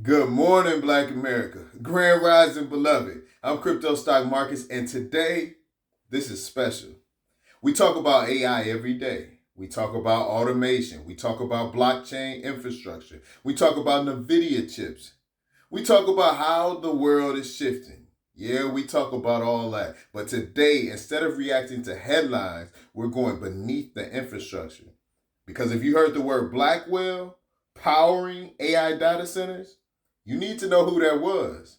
Good morning, Black America. Grand Rising, beloved. I'm Crypto Stock Markets, and today, this is special. We talk about AI every day. We talk about automation. We talk about blockchain infrastructure. We talk about NVIDIA chips. We talk about how the world is shifting. Yeah, we talk about all that. But today, instead of reacting to headlines, we're going beneath the infrastructure. Because if you heard the word Blackwell powering AI data centers, you need to know who that was.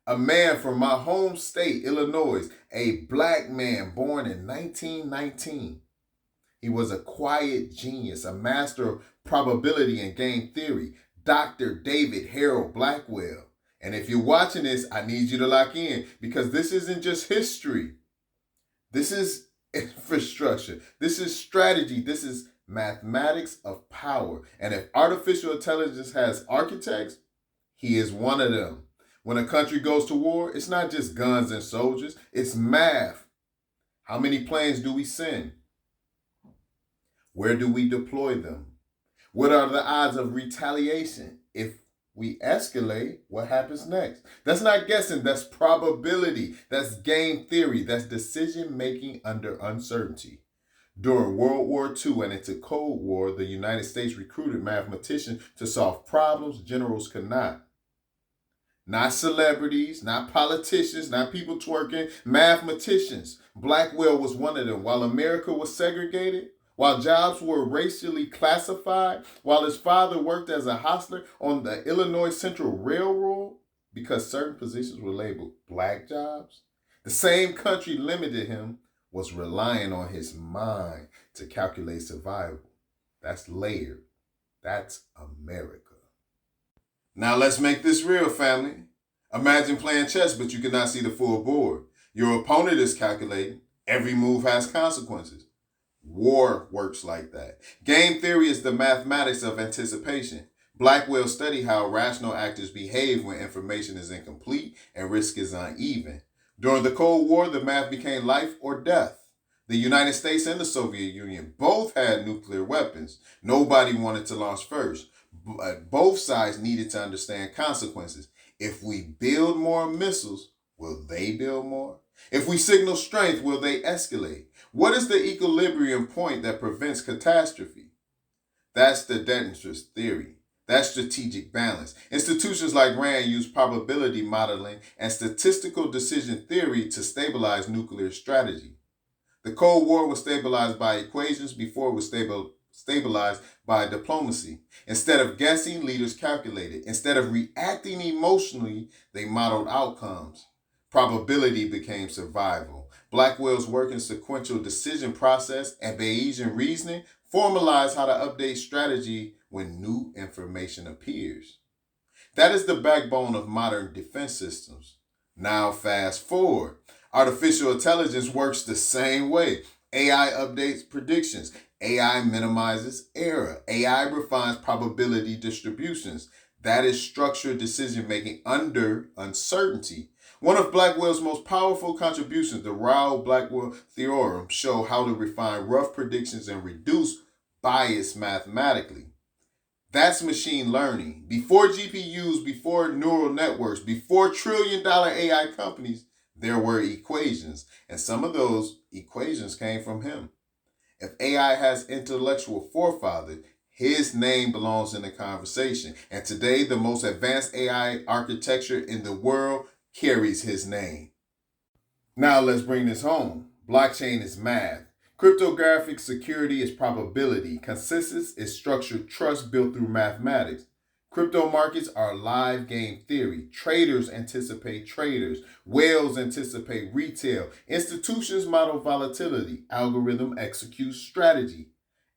A man from my home state, Illinois, a black man born in 1919. He was a quiet genius, a master of probability and game theory, Dr. David Harold Blackwell. And if you're watching this, I need you to lock in because this isn't just history. This is infrastructure. This is strategy. This is mathematics of power. And if artificial intelligence has architects, he is one of them. When a country goes to war, it's not just guns and soldiers, it's math. How many planes do we send? Where do we deploy them? What are the odds of retaliation? If we escalate, what happens next? That's not guessing, that's probability. That's game theory. That's decision making under uncertainty. During World War II and into Cold War, the United States recruited mathematicians to solve problems generals could not. Not celebrities, not politicians, not people twerking, mathematicians. Blackwell was one of them. While America was segregated, while jobs were racially classified, while his father worked as a hostler on the Illinois Central Railroad because certain positions were labeled black jobs, the same country limited him was relying on his mind to calculate survival. That's layered. That's America. Now let's make this real, family. Imagine playing chess, but you cannot see the full board. Your opponent is calculating. Every move has consequences. War works like that. Game theory is the mathematics of anticipation. Blackwell studied how rational actors behave when information is incomplete and risk is uneven. During the Cold War, the math became life or death. The United States and the Soviet Union both had nuclear weapons. Nobody wanted to launch first. But both sides needed to understand consequences. If we build more missiles, will they build more? If we signal strength, will they escalate? What is the equilibrium point that prevents catastrophe? That's the deterrence theory. That's strategic balance. Institutions like RAND use probability modeling and statistical decision theory to stabilize nuclear strategy. The Cold War was stabilized by equations before it was stabilized by diplomacy. Instead of guessing, leaders calculated. Instead of reacting emotionally, they modeled outcomes. Probability became survival. Blackwell's work in sequential decision process and Bayesian reasoning formalized how to update strategy when new information appears. That is the backbone of modern defense systems. Now fast forward. Artificial intelligence works the same way. AI updates predictions. AI minimizes error. AI refines probability distributions. That is structured decision making under uncertainty. One of Blackwell's most powerful contributions, the Harold Blackwell theorem, show how to refine rough predictions and reduce bias mathematically. That's machine learning. Before GPUs, before neural networks, before trillion-dollar AI companies, there were equations. And some of those equations came from him. If AI has intellectual forefathers, his name belongs in the conversation. And today, the most advanced AI architecture in the world carries his name. Now let's bring this home. Blockchain is math. Cryptographic security is probability. Consensus is structured trust built through mathematics. Crypto markets are live game theory. Traders anticipate traders. Whales anticipate retail. Institutions model volatility. Algorithm executes strategy.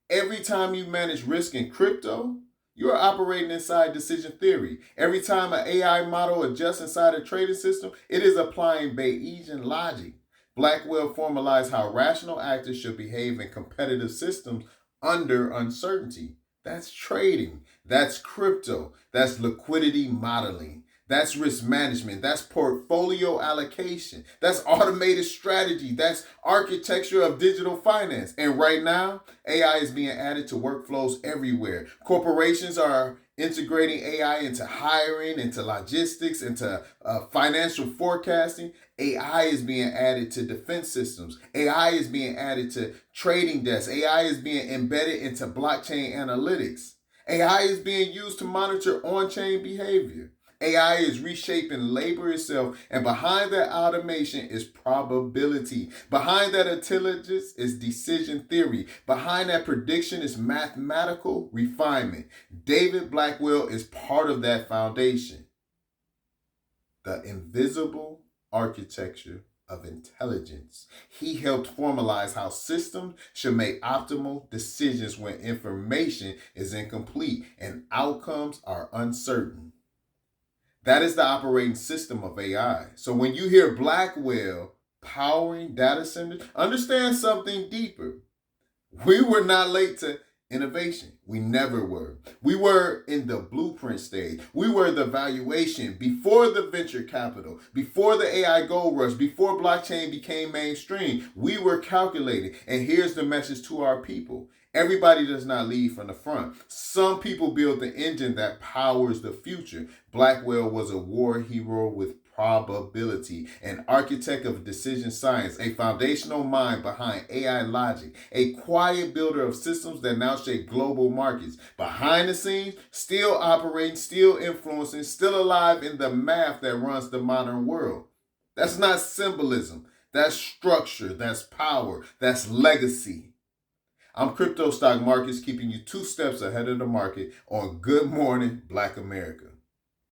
Every time you manage risk in crypto, you're operating inside decision theory. Every time an AI model adjusts inside a trading system, it is applying Bayesian logic. Blackwell formalized how rational actors should behave in competitive systems under uncertainty. That's trading. That's crypto. That's liquidity modeling. That's risk management. That's portfolio allocation. That's automated strategy. That's architecture of digital finance. And right now, AI is being added to workflows everywhere. Corporations are integrating AI into hiring, into logistics, into financial forecasting. AI is being added to defense systems. AI is being added to trading desks. AI is being embedded into blockchain analytics. AI is being used to monitor on-chain behavior. AI is reshaping labor itself, and behind that automation is probability. Behind that intelligence is decision theory. Behind that prediction is mathematical refinement. David Blackwell is part of that foundation. The invisible architecture of intelligence. He helped formalize how systems should make optimal decisions when information is incomplete and outcomes are uncertain. That is the operating system of AI. So when you hear Blackwell powering data centers, understand something deeper. We were not late to innovation. We never were. We were in the blueprint stage. We were the valuation before the venture capital, before the AI gold rush, before blockchain became mainstream. We were calculating. And here's the message to our people. Everybody does not lead from the front. Some people build the engine that powers the future. Blackwell was a war hero with probability, an architect of decision science, a foundational mind behind AI logic, a quiet builder of systems that now shape global markets. Behind the scenes, still operating, still influencing, still alive in the math that runs the modern world. That's not symbolism. That's structure. That's power. That's legacy. I'm Crypto Stock Markets, keeping you 2 steps ahead of the market on Good Morning Black America.